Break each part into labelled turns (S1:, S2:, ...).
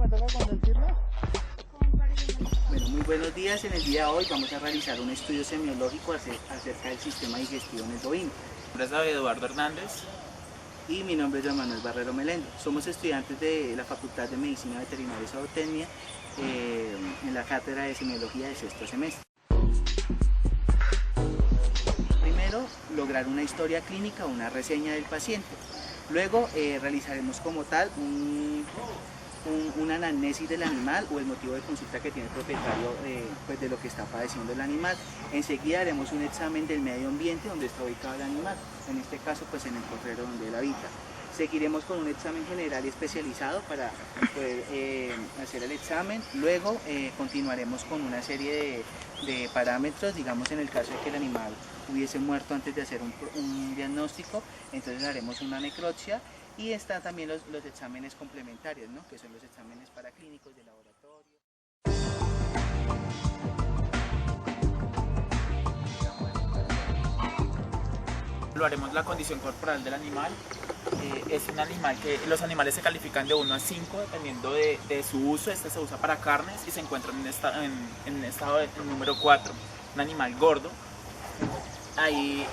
S1: me toca conducirlo.
S2: Bueno, muy buenos días. En el día de hoy vamos a realizar un estudio semiológico acerca del sistema digestivo en el bovino.
S3: Mi nombre es Eduardo Hernández.
S2: Y mi nombre es Juan Manuel Barrero Melendo. Somos estudiantes de la Facultad de Medicina Veterinaria y Zootecnia en la cátedra de semiología de sexto semestre. Primero, lograr una historia clínica, una reseña del paciente. Luego realizaremos como tal una anamnesis del animal o el motivo de consulta que tiene el propietario pues de lo que está padeciendo el animal. Enseguida haremos un examen del medio ambiente donde está ubicado el animal, en este caso pues en el potrero donde él habita. Seguiremos con un examen general y especializado para poder hacer el examen. Luego continuaremos con una serie de parámetros, digamos en el caso de que el animal hubiese muerto antes de hacer un diagnóstico, entonces haremos una necropsia. Y están también los exámenes complementarios, ¿no? Que son los exámenes paraclínicos de laboratorio.
S3: Evaluaremos la condición corporal del animal. Es un animal que los animales se califican de 1 a 5 dependiendo de su uso. Este se usa para carnes y se encuentra en estado de número 4, un animal gordo. Ahí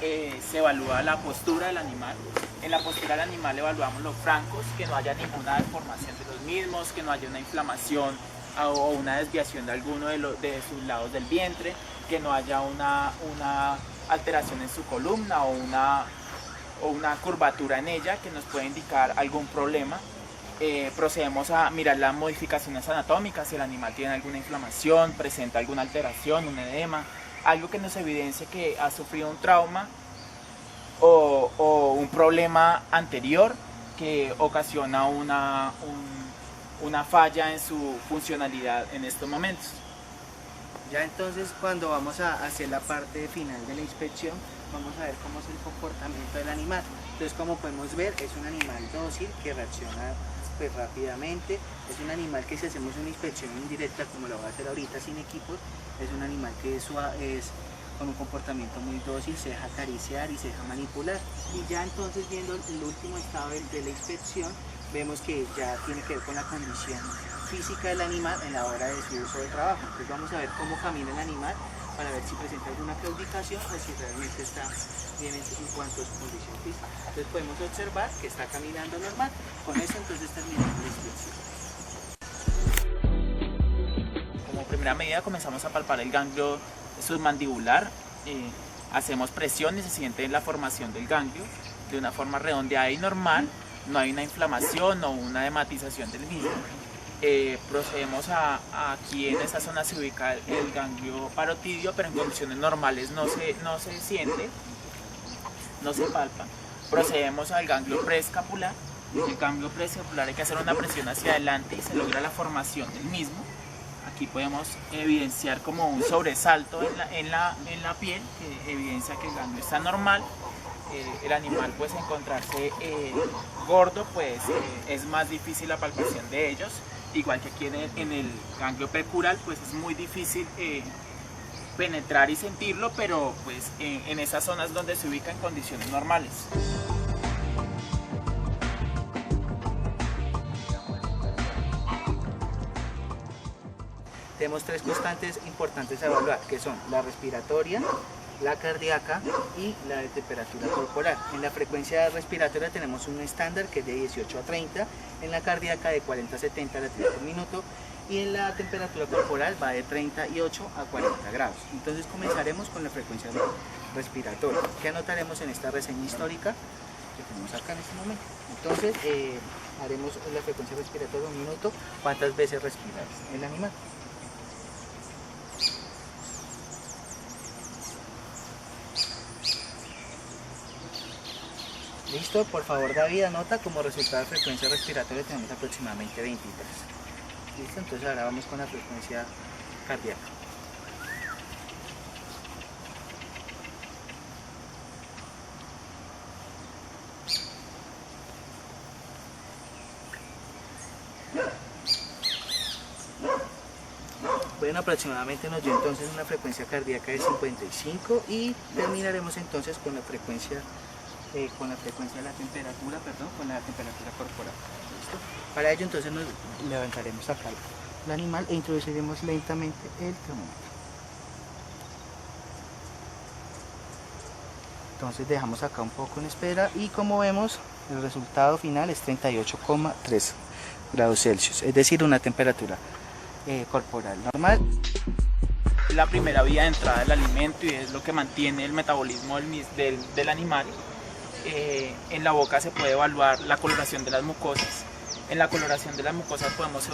S3: se evalúa la postura del animal. En la postura del animal evaluamos los francos, que no haya ninguna deformación de los mismos, que no haya una inflamación o una desviación de alguno de sus lados del vientre, que no haya una alteración en su columna o una curvatura en ella que nos puede indicar algún problema. Procedemos a mirar las modificaciones anatómicas, si el animal tiene alguna inflamación, presenta alguna alteración, un edema, algo que nos evidencie que ha sufrido un trauma o un problema anterior que ocasiona una falla en su funcionalidad en estos momentos.
S2: Ya entonces cuando vamos a hacer la parte final de la inspección, vamos a ver cómo es el comportamiento del animal. Entonces, como podemos ver, es un animal dócil que reacciona pues rápidamente. Es un animal que si hacemos una inspección indirecta, como lo voy a hacer ahorita sin equipos, es un animal que es con un comportamiento muy dócil, se deja acariciar y se deja manipular. Y ya entonces viendo el último estado de la inspección, vemos que ya tiene que ver con la condición física del animal en la hora de su uso de trabajo. Entonces vamos a ver cómo camina el animal para ver si presenta alguna claudicación o si realmente está bien en cuanto a su condición física. Entonces podemos observar que está caminando normal. Con eso entonces terminamos la inspección.
S3: Como primera medida comenzamos a palpar el ganglio submandibular. Hacemos presión y se siente la formación del ganglio de una forma redondeada y normal. No hay una inflamación o una hematización del mismo. Procedemos aquí en esta zona se ubica el ganglio parotidio, pero en condiciones normales no se siente, no se palpa. Procedemos al ganglio preescapular. El ganglio preescapular hay que hacer una presión hacia adelante y se logra la formación del mismo. Aquí podemos evidenciar como un sobresalto en la piel que evidencia que el ganglio está normal. El animal pues encontrarse gordo pues es más difícil la palpación de ellos, igual que aquí en el ganglio precural pues es muy difícil penetrar y sentirlo, pero pues en esas zonas donde se ubica en condiciones normales.
S2: Tenemos tres constantes importantes a evaluar, que son la respiratoria, la cardíaca y la de temperatura corporal. En la frecuencia respiratoria tenemos un estándar que es de 18 a 30, en la cardíaca de 40 a 70 latidos por minuto y en la temperatura corporal va de 38 a 40 grados. Entonces comenzaremos con la frecuencia respiratoria, que anotaremos en esta reseña histórica que tenemos acá en este momento. Entonces haremos la frecuencia respiratoria un minuto, cuántas veces respira el animal. Listo, por favor David, anota como resultado de frecuencia respiratoria tenemos aproximadamente 23. Listo, entonces ahora vamos con la frecuencia cardíaca. Bueno, aproximadamente nos dio entonces una frecuencia cardíaca de 55 y terminaremos entonces con la frecuencia de la temperatura, con la temperatura corporal. ¿Listo? Para ello entonces nos levantaremos acá el animal e introduciremos lentamente el termómetro. Entonces dejamos acá un poco en espera y como vemos el resultado final es 38,3 grados Celsius, es decir, una temperatura corporal normal.
S3: La primera vía de entrada del alimento y es lo que mantiene el metabolismo del animal. En la boca se puede evaluar la coloración de las mucosas. En la coloración de las mucosas podemos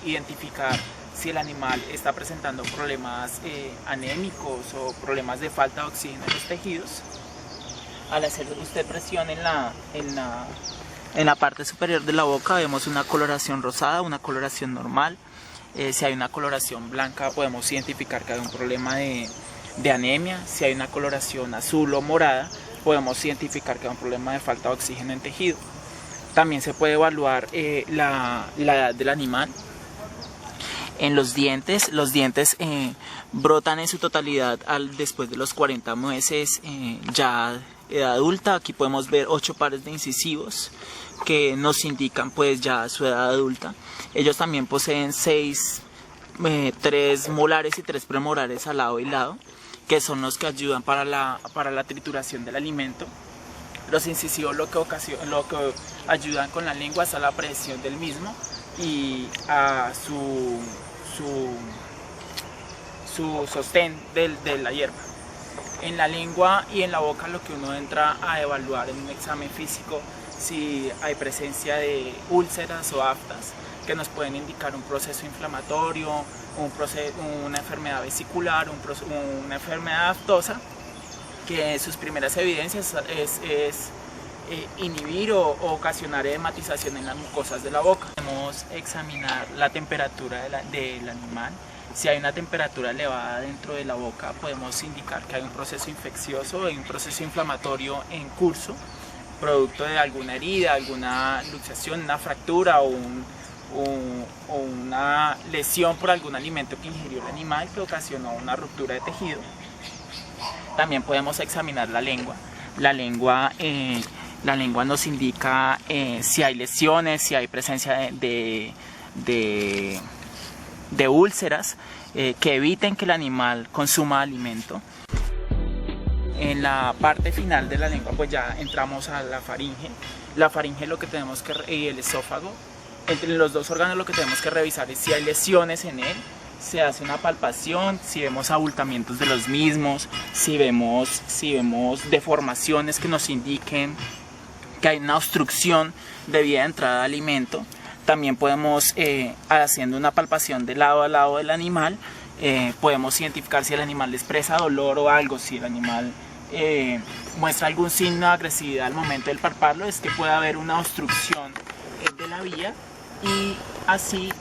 S3: identificar si el animal está presentando problemas anémicos o problemas de falta de oxígeno en los tejidos. Al hacer usted presión en la parte superior de la boca vemos una coloración rosada, una coloración normal. Si hay una coloración blanca podemos identificar que hay un problema de anemia. Si hay una coloración azul o morada podemos identificar que hay un problema de falta de oxígeno en tejido. También se puede evaluar la edad del animal. En los dientes brotan en su totalidad después de los 40 meses ya edad adulta. Aquí podemos ver 8 pares de incisivos que nos indican pues ya su edad adulta. Ellos también poseen 3 molares y 3 premolares al lado y lado, que son los que ayudan para la trituración del alimento. Los incisivos lo que ayudan con la lengua es a la presión del mismo y a su sostén de la hierba. En la lengua y en la boca lo que uno entra a evaluar en un examen físico si hay presencia de úlceras o aftas que nos pueden indicar un proceso inflamatorio, una enfermedad vesicular, una enfermedad aftosa, que sus primeras evidencias es inhibir o ocasionar edematización en las mucosas de la boca. Podemos examinar la temperatura del animal. Si hay una temperatura elevada dentro de la boca, podemos indicar que hay un proceso infeccioso, hay un proceso inflamatorio en curso, producto de alguna herida, alguna luxación, una fractura o una lesión por algún alimento que ingirió el animal que ocasionó una ruptura de tejido. También podemos examinar la lengua. La lengua nos indica si hay lesiones, si hay presencia de úlceras que eviten que el animal consuma alimento. En la parte final de la lengua pues ya entramos a la faringe. La faringe y el esófago. Entre los dos órganos lo que tenemos que revisar es si hay lesiones en él. Se hace una palpación, si vemos abultamientos de los mismos, si vemos deformaciones que nos indiquen que hay una obstrucción de vía de entrada de alimento. También podemos, haciendo una palpación de lado a lado del animal, podemos identificar si el animal expresa dolor o algo. Si el animal muestra algún signo de agresividad al momento del palparlo, es que puede haber una obstrucción de la vía y así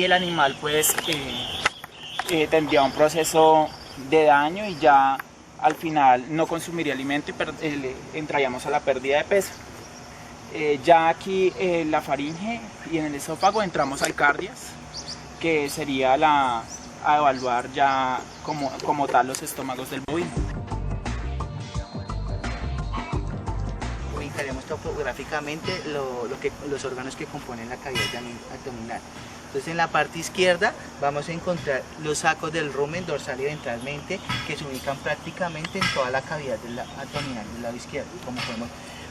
S3: el animal pues tendría un proceso de daño y ya al final no consumiría alimento y entraríamos a la pérdida de peso. Ya aquí en la faringe y en el esófago entramos al cardias, que sería a evaluar ya como tal los estómagos del bovino.
S2: Ubicaremos topográficamente los órganos que componen la cavidad abdominal. Entonces en la parte izquierda vamos a encontrar los sacos del rumen dorsal y ventralmente, que se ubican prácticamente en toda la cavidad abdominal del lado izquierdo, como podemos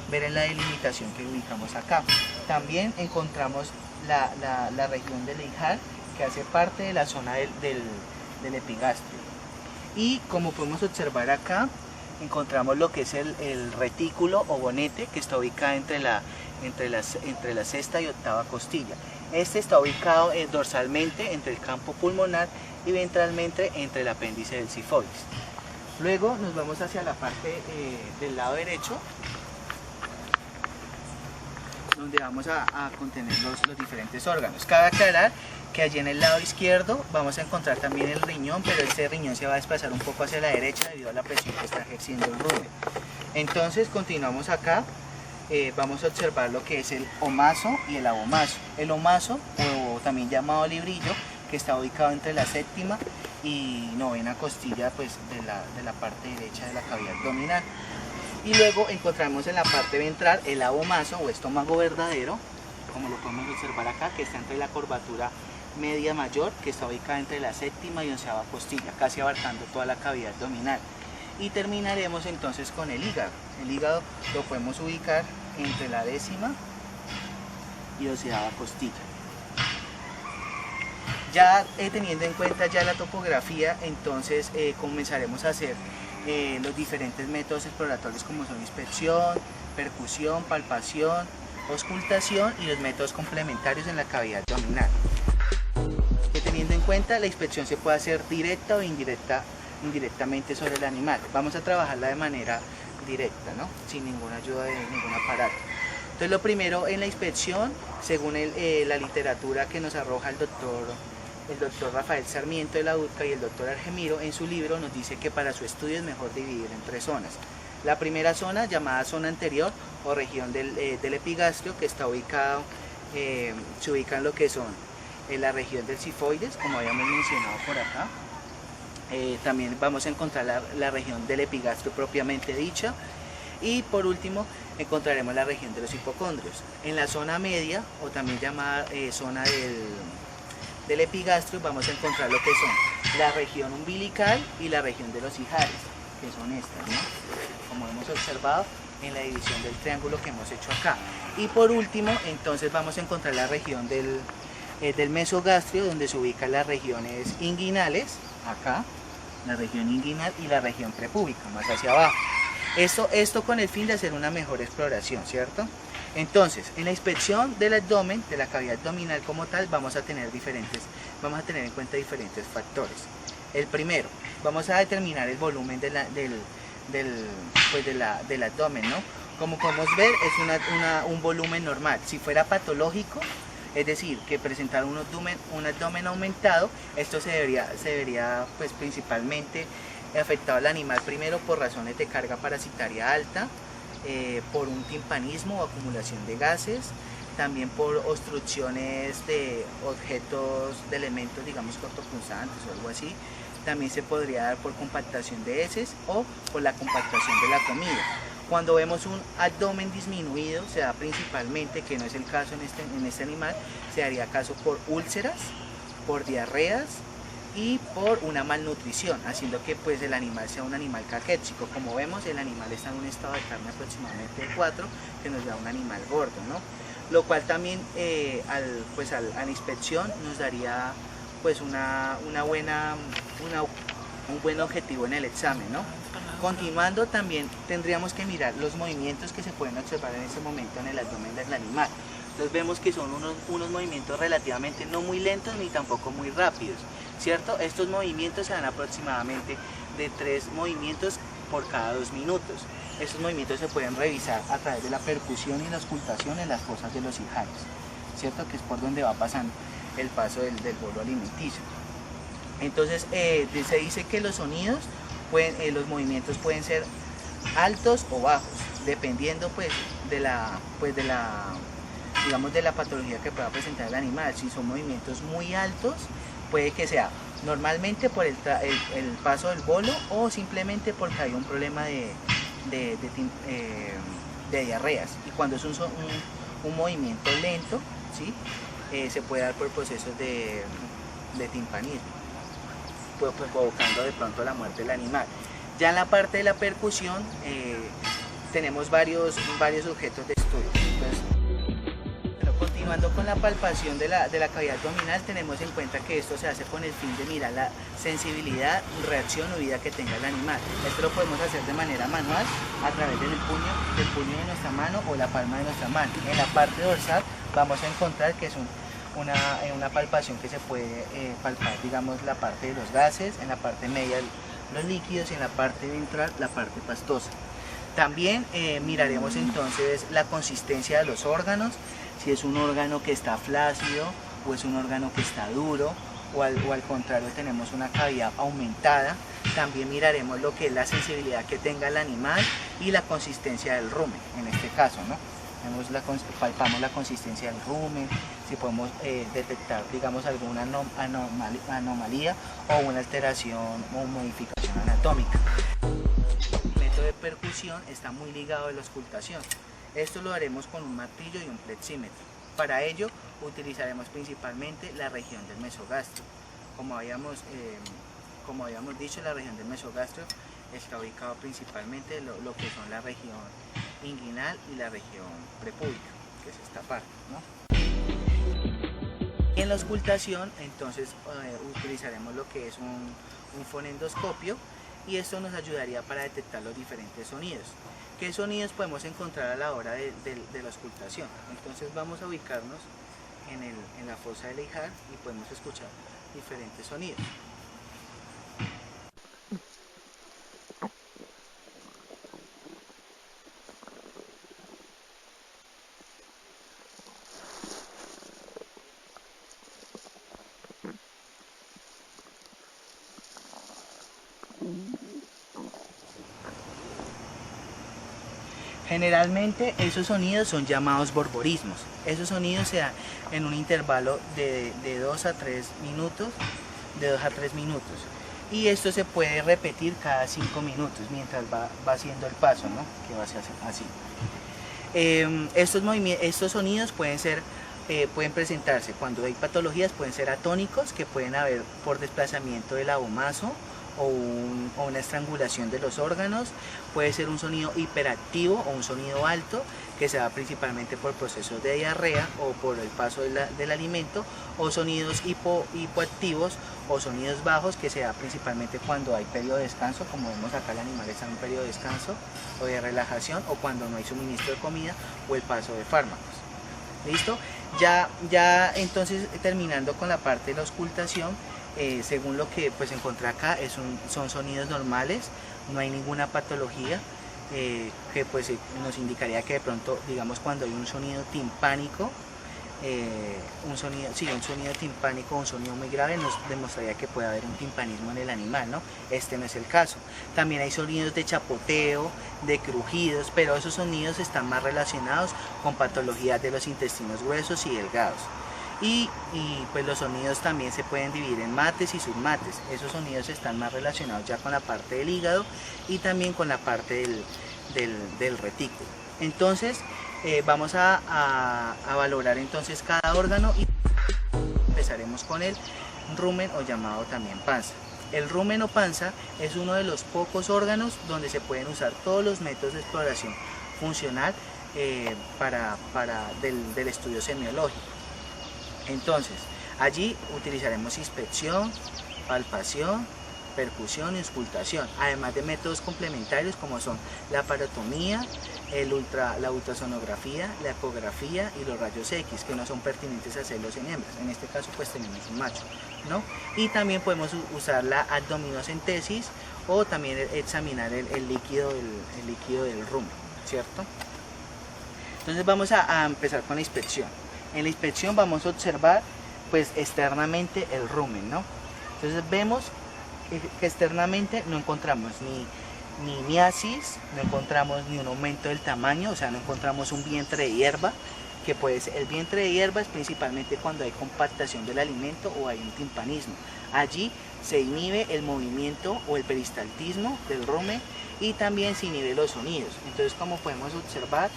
S2: ver en la delimitación que ubicamos acá. También encontramos la región del ijar, que hace parte de la zona del epigastrio. Y como podemos observar acá, encontramos lo que es el retículo o bonete, que está ubicado entre la sexta y octava costilla. Este está ubicado dorsalmente entre el campo pulmonar y ventralmente entre el apéndice del sifoides. Luego nos vamos hacia la parte del lado derecho, donde vamos a contener los diferentes órganos. Cabe aclarar que allí en el lado izquierdo vamos a encontrar también el riñón, pero este riñón se va a desplazar un poco hacia la derecha debido a la presión que está ejerciendo el rumen. Entonces continuamos acá. Vamos a observar lo que es el omaso y el abomaso. El omaso, o también llamado librillo, que está ubicado entre la séptima y novena costilla pues, de la parte derecha de la cavidad abdominal. Y luego encontramos en la parte ventral el abomaso o estómago verdadero, como lo podemos observar acá, que está entre la curvatura media mayor, que está ubicada entre la séptima y onceava costilla, casi abarcando toda la cavidad abdominal. Y terminaremos entonces con el hígado. El hígado lo podemos ubicar entre la décima y onceava costilla. Ya teniendo en cuenta ya la topografía, entonces comenzaremos a hacer los diferentes métodos exploratorios, como son inspección, percusión, palpación, auscultación y los métodos complementarios en la cavidad abdominal. Teniendo en cuenta, la inspección se puede hacer directa o indirectamente sobre el animal. Vamos a trabajarla de manera directa, ¿no? Sin ninguna ayuda de ningún aparato. Entonces, lo primero en la inspección, según la literatura que nos arroja el doctor Rafael Sarmiento de la UDCA y el doctor Argemiro en su libro, nos dice que para su estudio es mejor dividir en 3 zonas. La primera zona, llamada zona anterior o región del epigastrio, que está ubicado, se ubica en lo que son la región del sifoides, como habíamos mencionado por acá. También vamos a encontrar la región del epigastrio propiamente dicha. Y por último encontraremos la región de los hipocondrios. En la zona media, o también llamada zona del epigastrio, vamos a encontrar lo que son la región umbilical y la región de los ijares, que son estas, ¿no? Como hemos observado en la división del triángulo que hemos hecho acá. Y por último, entonces vamos a encontrar la región del mesogastrio, donde se ubican las regiones inguinales, acá, la región inguinal y la región prepúbica, más hacia abajo. Esto con el fin de hacer una mejor exploración, ¿cierto? Entonces, en la inspección del abdomen, de la cavidad abdominal como tal, vamos a tener en cuenta diferentes factores. El primero, vamos a determinar el volumen del abdomen, ¿no? Como podemos ver, es un volumen normal. Si fuera patológico, es decir, que presentara un abdomen aumentado, esto se debería pues principalmente afectado al animal, primero por razones de carga parasitaria alta, por un timpanismo o acumulación de gases, también por obstrucciones de objetos, de elementos, digamos, cortopunzantes o algo así. También se podría dar por compactación de heces o por la compactación de la comida. Cuando vemos un abdomen disminuido, se da principalmente, que no es el caso en este animal, se daría caso por úlceras, por diarreas y por una malnutrición, haciendo que pues el animal sea un animal caquéxico. Como vemos, el animal está en un estado de carne aproximadamente de 4, que nos da un animal gordo, ¿no? Lo cual también a la inspección nos daría pues un buen objetivo en el examen, ¿no? Continuando, también tendríamos que mirar los movimientos que se pueden observar en ese momento en el abdomen del animal. Entonces vemos que son unos movimientos relativamente no muy lentos ni tampoco muy rápidos, ¿cierto? Estos movimientos se dan aproximadamente de 3 movimientos por cada 2 minutos. Estos movimientos se pueden revisar a través de la percusión y la auscultación en las fosas de los ijares, ¿cierto? Que es por donde va pasando el paso del bolo alimenticio. Entonces se dice que los sonidos, los movimientos pueden ser altos o bajos, dependiendo pues de la patología que pueda presentar el animal. Si son movimientos muy altos, puede que sea normalmente por el paso del bolo o simplemente porque hay un problema de diarreas. Y cuando es un movimiento lento, ¿sí? Se puede dar por procesos de timpanismo, pues provocando de pronto la muerte del animal. Ya en la parte de la percusión tenemos varios objetos de estudio. Entonces, continuando con la palpación de la cavidad abdominal, tenemos en cuenta que esto se hace con el fin de mirar la sensibilidad, reacción o vida que tenga el animal. Esto lo podemos hacer de manera manual a través del puño de nuestra mano o la palma de nuestra mano. En la parte dorsal vamos a encontrar que es una palpación que se puede palpar, digamos, la parte de los gases, en la parte media los líquidos y en la parte ventral la parte pastosa. También miraremos entonces la consistencia de los órganos, si es un órgano que está flácido o es un órgano que está duro o al contrario tenemos una cavidad aumentada. También miraremos lo que es la sensibilidad que tenga el animal y la consistencia del rumen, en este caso, ¿no? Palpamos la consistencia del rumen, si podemos detectar, digamos, alguna anomalía o una alteración o modificación anatómica. El método de percusión está muy ligado a la auscultación. Esto lo haremos con un martillo y un plexímetro. Para ello utilizaremos principalmente la región del mesogastrio. Como habíamos dicho, la región del mesogastrio está ubicado principalmente lo que son la región inguinal y la región prepúbica, que es esta parte, ¿no? En la auscultación, entonces, utilizaremos lo que es un fonendoscopio, y esto nos ayudaría para detectar los diferentes sonidos. ¿Qué sonidos podemos encontrar a la hora de la auscultación? Entonces vamos a ubicarnos en la fosa de Leijar y podemos escuchar diferentes sonidos. Generalmente esos sonidos son llamados borborismos. Esos sonidos se dan en un intervalo de 2 a 3 minutos, y esto se puede repetir cada 5 minutos mientras va haciendo el paso, ¿no? Que va a ser así. Estos sonidos pueden presentarse cuando hay patologías, pueden ser atónicos, que pueden haber por desplazamiento del abomazo o una estrangulación de los órganos. Puede ser un sonido hiperactivo o un sonido alto, que se da principalmente por procesos de diarrea o por el paso del alimento, o sonidos hipoactivos o sonidos bajos, que se da principalmente cuando hay periodo de descanso, como vemos acá el animal está en un periodo de descanso o de relajación, o cuando no hay suministro de comida o el paso de fármacos. ¿Listo? Ya entonces, terminando con la parte de la auscultación, según lo que pues encontré acá, son sonidos normales, no hay ninguna patología, que pues nos indicaría que de pronto, digamos, cuando hay un sonido timpánico, un sonido timpánico, un sonido muy grave, nos demostraría que puede haber un timpanismo en el animal, ¿no? Este no es el caso. También hay sonidos de chapoteo, de crujidos, pero esos sonidos están más relacionados con patologías de los intestinos gruesos y delgados. Y pues los sonidos también se pueden dividir en mates y submates. Esos sonidos están más relacionados ya con la parte del hígado y también con la parte del retículo. Entonces vamos a valorar entonces cada órgano, y empezaremos con el rumen, o llamado también panza. El rumen o panza es uno de los pocos órganos donde se pueden usar todos los métodos de exploración funcional del estudio semiológico. Entonces, allí utilizaremos inspección, palpación, percusión y auscultación, además de métodos complementarios como son la parotomía, la ultrasonografía, la ecografía y los rayos X, que no son pertinentes a hacerlos en hembras. En este caso pues tenemos un macho, ¿no? Y también podemos usar la abdominocentesis, o también examinar el líquido del rumen, ¿cierto? Entonces vamos a empezar con la inspección. En la inspección vamos a observar pues externamente el rumen, ¿no? Entonces vemos que externamente no encontramos ni miasis, no encontramos ni un aumento del tamaño, o sea, no encontramos un vientre de hierba, que pues el vientre de hierba es principalmente cuando hay compactación del alimento o hay un timpanismo. Allí se inhibe el movimiento o el peristaltismo del rumen, y también se inhibe los sonidos. Entonces, como podemos observar,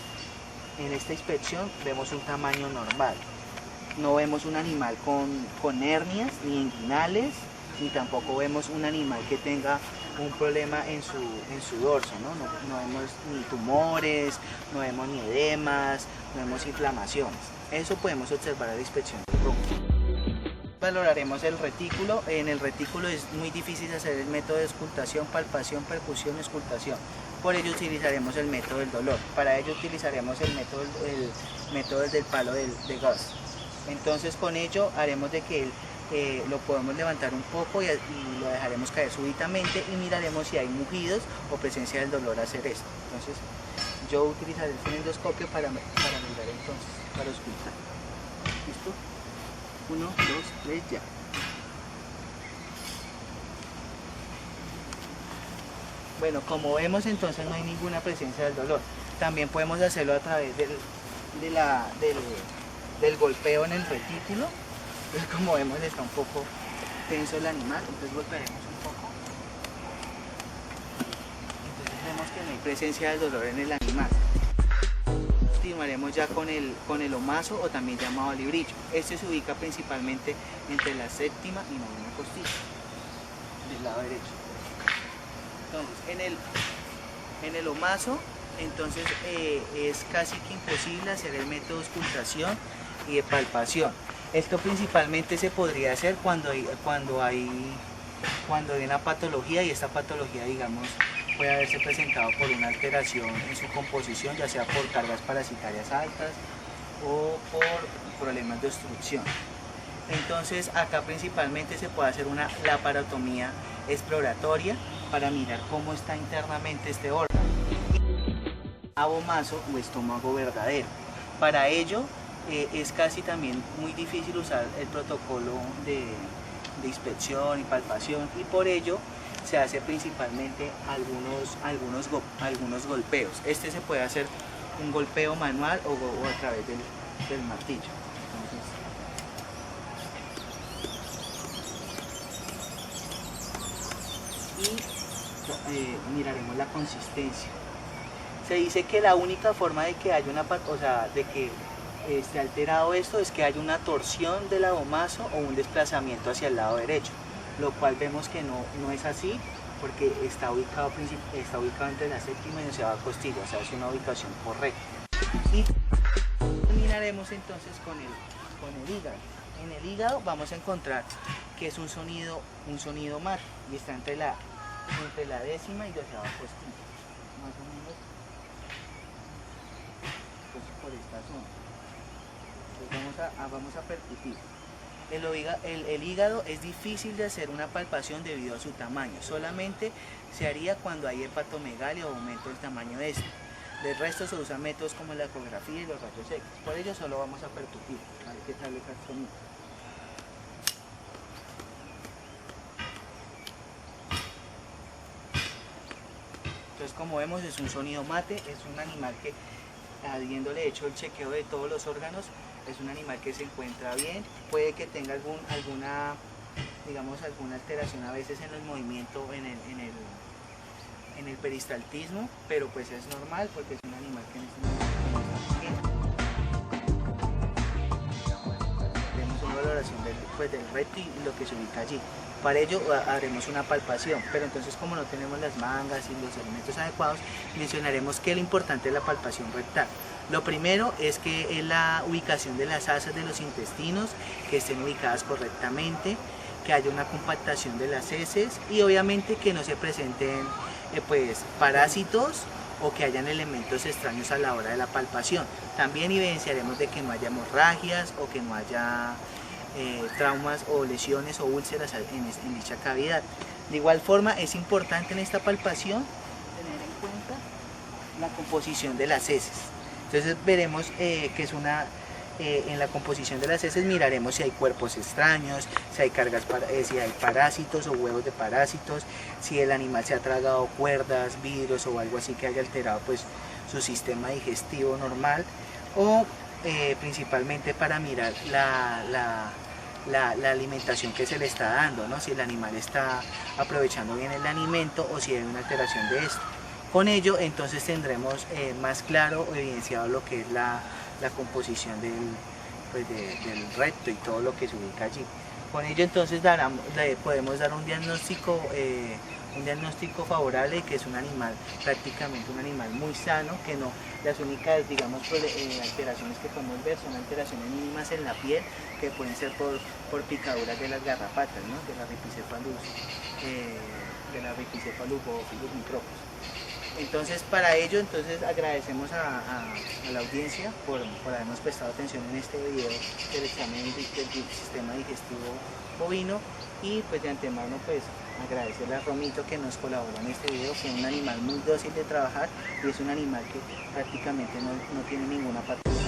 S2: en esta inspección vemos un tamaño normal. No vemos un animal con hernias ni inguinales, ni tampoco vemos un animal que tenga un problema en su dorso, ¿no? No vemos ni tumores, no vemos ni edemas, no vemos inflamaciones. Eso podemos observar a la inspección del rumen. Valoraremos el retículo. En el retículo es muy difícil hacer el método de auscultación, palpación, percusión y auscultación. Por ello utilizaremos el método del dolor. Para ello utilizaremos el método del palo de gas. Entonces, con ello haremos de que lo podemos levantar un poco y lo dejaremos caer súbitamente, y miraremos si hay mugidos o presencia del dolor al hacer esto. Entonces, yo utilizaré el fonendoscopio para mirar entonces, para auscultar. ¿Listo? 1, 2, 3, ya. Bueno, como vemos, entonces no hay ninguna presencia del dolor. También podemos hacerlo a través del golpeo en el retículo. Entonces, como vemos, está un poco tenso el animal, entonces golpearemos un poco. Entonces vemos que no hay presencia del dolor en el animal. continuaremos ya con el omaso, o también llamado librillo. Este se ubica principalmente entre la séptima y novena costilla del lado derecho. Entonces en el omaso, entonces es casi que imposible hacer el método de auscultación y de palpación. Esto principalmente se podría hacer cuando hay una patología, y esta patología, digamos, puede haberse presentado por una alteración en su composición, ya sea por cargas parasitarias altas o por problemas de obstrucción. Entonces acá principalmente se puede hacer una laparotomía exploratoria para mirar cómo está internamente este órgano. Abomaso o estómago verdadero. Para ello es casi también muy difícil usar el protocolo de inspección y palpación, y por ello se hace principalmente algunos golpeos. Este se puede hacer un golpeo manual o a través del martillo. Y miraremos la consistencia. Se dice que la única forma de que haya de que esté alterado esto es que haya una torsión del abomaso o un desplazamiento hacia el lado derecho, lo cual vemos que no es así, porque está ubicado entre la séptima y onceava costilla, o sea, es una ubicación correcta. Y terminaremos entonces con el hígado. En el hígado vamos a encontrar que es un sonido mate, y está entre la décima y doceava costilla, más o menos, pues, por esta zona. Entonces vamos a percutir. El hígado es difícil de hacer una palpación debido a su tamaño. Solamente se haría cuando hay hepatomegalia o aumento del tamaño de este. Del resto se usan métodos como la ecografía y los rayos X. Por ello solo vamos a percutir. A ver qué tal es el sonido. Entonces, como vemos, es un sonido mate. Es un animal que, habiéndole hecho el chequeo de todos los órganos, es un animal que se encuentra bien. Puede que tenga alguna alteración a veces en el movimiento, en el peristaltismo, pero pues es normal porque es un animal que en este momento tenemos una valoración del recto y lo que se ubica allí. Para ello haremos una palpación, pero entonces, como no tenemos las mangas y los elementos adecuados, mencionaremos que lo importante es la palpación rectal. Lo primero es que es la ubicación de las asas de los intestinos, que estén ubicadas correctamente, que haya una compactación de las heces y obviamente que no se presenten parásitos o que hayan elementos extraños a la hora de la palpación. También evidenciaremos de que no haya hemorragias o que no haya traumas o lesiones o úlceras en dicha cavidad. De igual forma, es importante en esta palpación tener en cuenta la composición de las heces. Entonces veremos que es en la composición de las heces miraremos si hay cuerpos extraños, si hay si hay parásitos o huevos de parásitos, si el animal se ha tragado cuerdas, vidrios o algo así que haya alterado pues su sistema digestivo normal, o principalmente para mirar la alimentación que se le está dando, ¿no? Si el animal está aprovechando bien el alimento o si hay una alteración de esto. Con ello entonces tendremos más claro o evidenciado lo que es la composición del recto y todo lo que se ubica allí. Con ello entonces podemos dar un diagnóstico favorable, que es un animal, prácticamente un animal muy sano, que no, las únicas, digamos, alteraciones que podemos ver son alteraciones mínimas en la piel, que pueden ser por picaduras de las garrapatas, ¿no? De la Rhipicephalus boophyllus micropus. Entonces, para ello, agradecemos a la audiencia por habernos prestado atención en este video del examen del sistema digestivo bovino, y pues de antemano pues agradecerle a Romito que nos colaboró en este video, que es un animal muy dócil de trabajar y es un animal que prácticamente no tiene ninguna patología.